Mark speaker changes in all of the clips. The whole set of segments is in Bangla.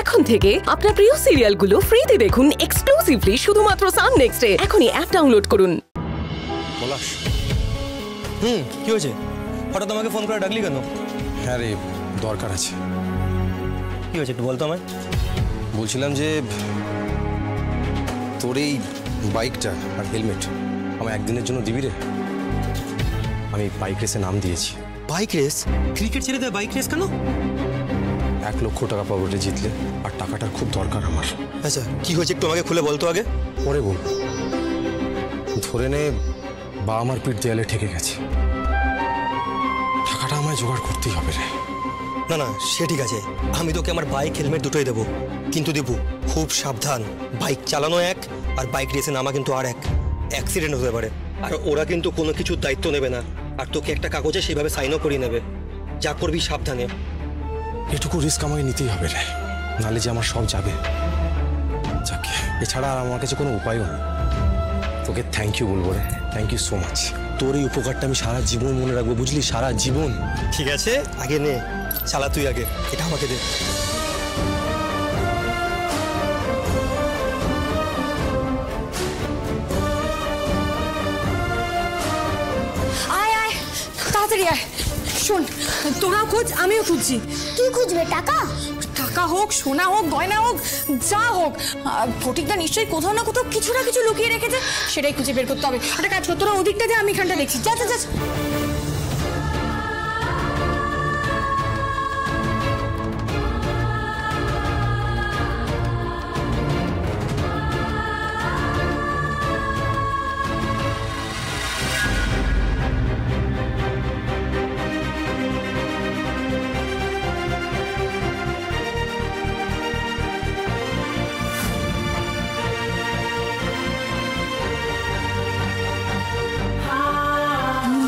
Speaker 1: এখন থেকে আপনার প্রিয় সিরিয়ালগুলো ফ্রিতে দেখুন এক্সক্লুসিভলি শুধুমাত্র সান নেক্সটে। এখনই অ্যাপ ডাউনলোড করুন।
Speaker 2: পলাশ,
Speaker 3: কি হয়েছে? হঠাৎ আমাকে ফোন করে ডাকলি কেন?
Speaker 2: হ্যাঁ রে, দরকার আছে।
Speaker 3: কি হয়েছে একটু বলতো আমায়।
Speaker 2: বলছিলাম যে তোর এই বাইকটা আর হেলমেট আমার একদিনের জন্য দিবি রে? আমি বাইক রেসে নাম দিয়েছি।
Speaker 3: Bike race? ক্রিকেট ছেড়ে দেয় বাইক রেস কেন?
Speaker 2: 1 লক্ষ টাকা পাবো রে জিতলে, আর টাকাটার খুব দরকার আমার।
Speaker 3: আচ্ছা, কি হয়েছে একটু আমাকে খুলে বলতো আগে।
Speaker 2: পরে বল। ধরে নে বাবা আমার পিঠ দেয়ালে ঠেকে গেছে, টাকাটা আমায় জোগাড় করতেই হবে রে।
Speaker 3: না না, সে ঠিক আছে, আমি তোকে আমার বাইক হেলমেট দুটোই দেবো, কিন্তু দেবো খুব সাবধান। বাইক চালানো এক, আর বাইক রেসে নামা কিন্তু আর এক। অ্যাক্সিডেন্ট হতে পারে, আর ওরা কিন্তু কোনো কিছুর দায়িত্ব নেবে না, আর তোকে একটা কাগজে সেইভাবে সাইনও করিয়ে নেবে। যা করবি সাবধানে।
Speaker 2: এটুকু রিস্ক আমাকে নিতেই হবে রে, নাহলে যে আমার সব যাবে। যাকে এছাড়া আর আমার কাছে কোনো উপায়ও নেই। তোকে থ্যাংক ইউ বলবো রে, থ্যাংক ইউ সো মাচ। তোর এই উপকারটা আমি সারা জীবন মনে রাখবো, বুঝলি? সারা জীবন।
Speaker 3: ঠিক আছে, আগে নে, চালা তুই আগে, এটা আমাকে দে।
Speaker 4: আয় আয়, তাড়াতাড়ি আয়। শোন, তোরাও খোঁজ, আমিও খুঁজছি।
Speaker 5: কি খুঁজবে? টাকা?
Speaker 4: টাকা হোক, সোনা হোক, গয়না হোক, যা হোক, ফটিকদা নিশ্চয়ই কোথাও না কোথাও কিছু না কিছু লুকিয়ে রেখেছে, সেটাই খুঁজে বের করতে হবে। একটা কাজ কর, তোরা ওদিকটা যে আমি এখানটা দেখছি। যা যা যা।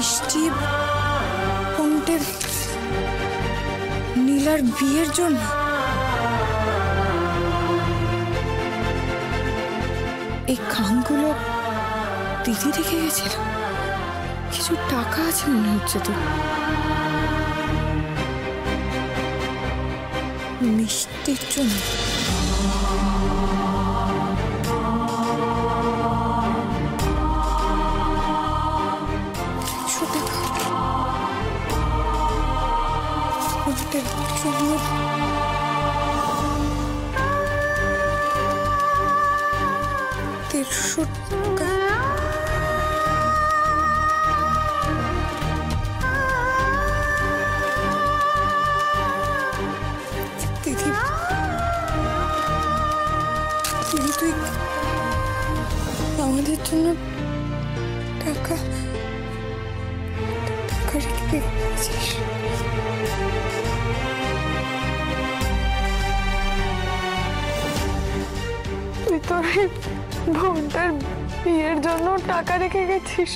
Speaker 4: মিষ্টি পন্টের নীলার বিয়ের জন্য এই খামগুলো দিদি রেখে গেছিল। কিছু টাকা আছে মনে হচ্ছে তো। মিষ্টির জন্য তুই আমাদের জন্য টাকা রেখে গেছিস। তুই তোর বোনটার বিয়ের জন্য টাকা রেখে গেছিস।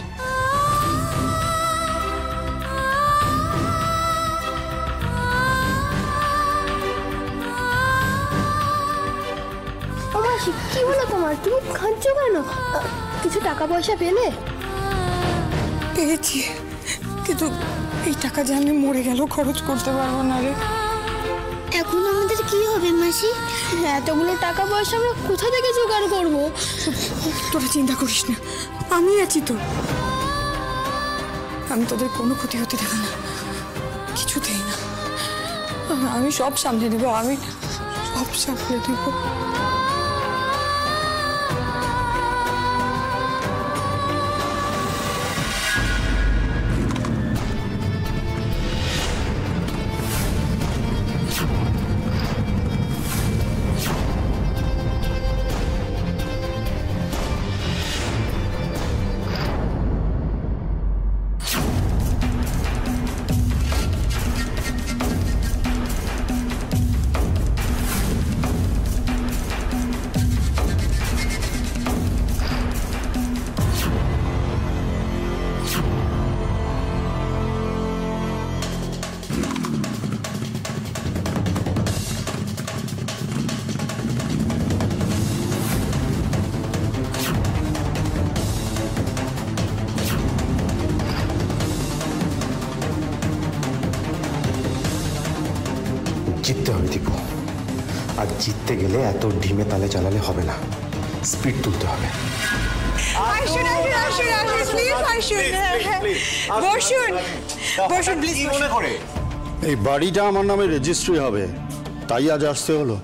Speaker 5: কি হলো তোমার? তুমি কাঁদছো কেন? কিছু টাকা পয়সা পেলে?
Speaker 4: পেয়েছি, কিন্তু এই টাকা যে আমি মরে গেলেও খরচ করতে পারবো না রে।
Speaker 5: এখন আমাদের কি হবে মাসি? এতগুলো টাকা পয়সা আমরা কোথা থেকে জোগাড় করবো?
Speaker 4: তোরা চিন্তা করিস না, আমি আছি তো। আমি তোদের কোনো ক্ষতি হতে দেব না, কিছুতেই না। আমি সব সামলে নেব, আমি সব সামলে নেব।
Speaker 2: জিততে গেলে এত ঢিমে তালে চালালে হবে না, স্পিড তুলতে হবে।
Speaker 4: আসুন আসুন আসুন আসুন প্লিজ আসুন বসুন বসুন প্লিজ
Speaker 6: মনে করে
Speaker 7: এই বাড়িটা আমার নামে রেজিস্ট্রি হবে, তাই আজ আসতে হলো।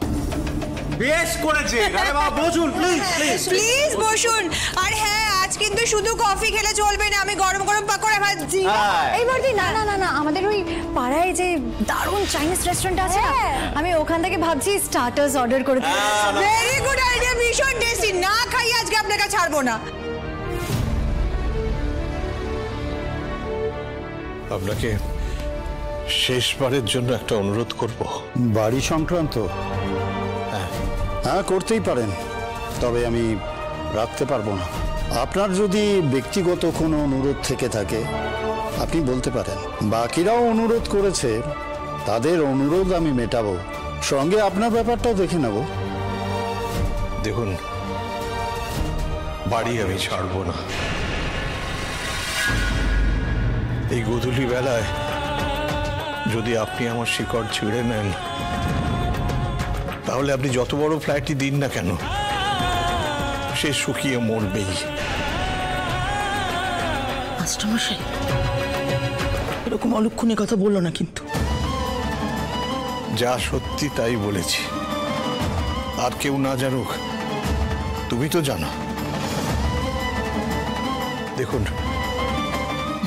Speaker 6: বেশ করেছে আরে বাবা, বসুন প্লিজ প্লিজ
Speaker 4: প্লিজ বসুন। আর হ্যাঁ, আজ কিন্তু শুধু কফি খেলে চলবে না, আমি গরম গরম পাকোড়া ভাজছি।
Speaker 8: এই বর্দি, না না না না, আমাদের ওই পাড়ায় যে দারুণ চাইনিজ রেস্টুরেন্ট আছে না, আমি ওখান থেকে ভাবছি স্টার্টার্স অর্ডার করে দিই।
Speaker 4: ভেরি গুড আইডিয়া, ভীষণ টেস্টি। না খাই আজকে আপনাকে ছাড়বো না।
Speaker 9: আপনাকে শেষবারের জন্য একটা অনুরোধ করব।
Speaker 7: বাড়ি সংক্রান্ত? হ্যাঁ করতেই পারেন, তবে আমি রাখতে পারবো না। আপনার যদি ব্যক্তিগত কোনো অনুরোধ থেকে থাকে আপনি বলতে পারেন। বাকিরাও অনুরোধ করেছে, তাদের অনুরোধ আমি মেটাবো, সঙ্গে আপনার ব্যাপারটাও দেখে নেব।
Speaker 9: দেখুন, বাড়ি আমি ছাড়বো না। এই গোধূলি বেলায় যদি আপনি আমার শিকড় ছিঁড়ে নেন, তাহলে আপনি যত বড় ফ্ল্যাটই দিন না কেন, সে শুকিয়ে মরবেই।
Speaker 10: মাস্টারমশাই, এরকম অলক্ষণে কথা বললো না কিন্তু।
Speaker 9: যা সত্যি তাই বলেছি, আর কেউ না জানুক, তুমি তো জানো। দেখুন,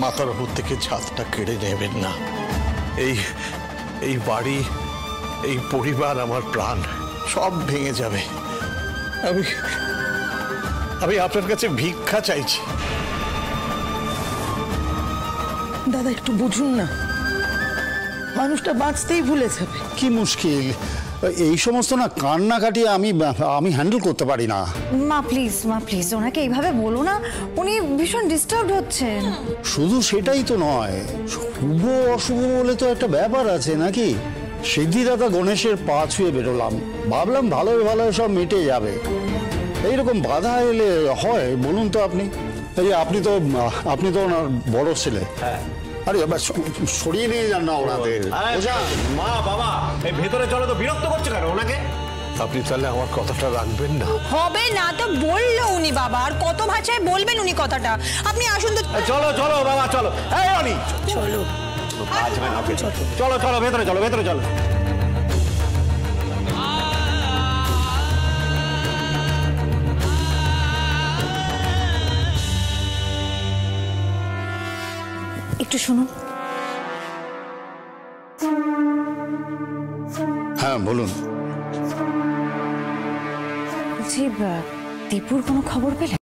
Speaker 9: মাথার উপর থেকে ছাদটা কেড়ে নেবেন না। এই বাড়ি, এই পরিবার, আমার প্রাণ সব ভেঙে যাবে। আমি আপনার কাছে ভিক্ষা চাইছি।
Speaker 10: দাদা একটু বুঝুন না, মানুষটা বাঁচতেই ভুলে যাবে।
Speaker 7: কি মুশকিল, এই সমস্ত না কান্নাকাটি আমি হ্যান্ডেল করতে পারি না।
Speaker 8: মা প্লিজ ওনাকে এইভাবে বলো না, উনি ভীষণ ডিস্টার্বড হচ্ছেন।
Speaker 7: শুধু সেটাই তো নয়, শুভ অশুভ বলে তো একটা ব্যাপার আছে নাকি। সিদ্ধিদাতা গণেশের পা ছুঁয়ে বেরোলাম, ভাবলাম ভালোই ভালোই সব মিটে যাবে। এইরকম বাধা এলে হয় বলুন তো আপনি? এই আপনি তো ওনার বড় ছেলে। আরে এবার সরিয়ে নিয়ে যান না ওনাদের।
Speaker 6: মা বাবা, এই ভেতরে চলো তো, বিরক্ত করছে কেন ওনাকে?
Speaker 9: আপনি তাহলে আমার কথাটা রাখবেন না?
Speaker 4: হবে না তো বললো উনি বাবা, আর কত ভাষায় বলবেন উনি কথাটা। আপনি আসুন তো।
Speaker 6: চলো চলো বাবা চলো। এই অনি চলো, চলো চলো ভেতরে চলো, ভেতরে চলো।
Speaker 8: একটু শুনুন।
Speaker 7: হ্যাঁ বলুন।
Speaker 8: বলছি, দীপুর কোনো খবর পেলে?